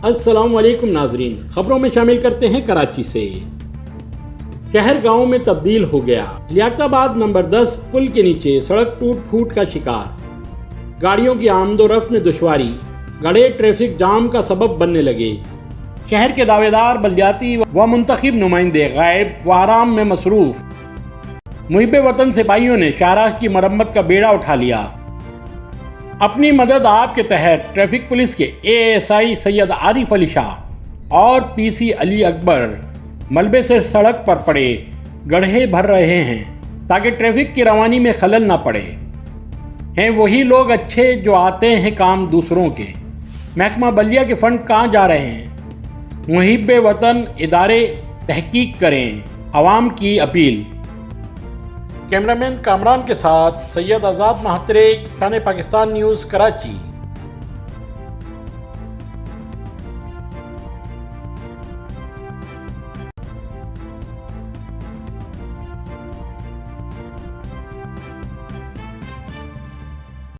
अस्सलाम वालेकुम नाजरीन, खबरों में शामिल करते हैं कराची से। शहर गांव में तब्दील हो गया। लियाकताबाद नंबर 10 पुल के नीचे सड़क टूट फूट का शिकार। गाड़ियों की आमदोरफ्त में दुश्वारी, गड़े ट्रैफिक जाम का सबब बनने लगे। शहर के दावेदार, बल्दियाती व मुंतखब नुमाइंदे गायब व आराम में मसरूफ। मुहिब वतन सिपाहियों ने शाहराह की मरम्मत का बेड़ा उठा लिया। अपनी मदद आपके तहत ट्रैफिक पुलिस के ASI सैयद आरिफ अली शाह और PC अली अकबर मलबे से सड़क पर पड़े गड्ढे भर रहे हैं ताकि ट्रैफिक की रवानी में खलल ना पड़े। हैं वही लोग अच्छे जो आते हैं काम दूसरों के। महकमा बल्दिया के फंड कहाँ जा रहे हैं? मुहिब वतन इदारे तहकीक करें, आवाम की अपील। कैमरामैन कामरान के साथ सैयद आज़ाद महात्रे, शान पाकिस्तान न्यूज़, कराची।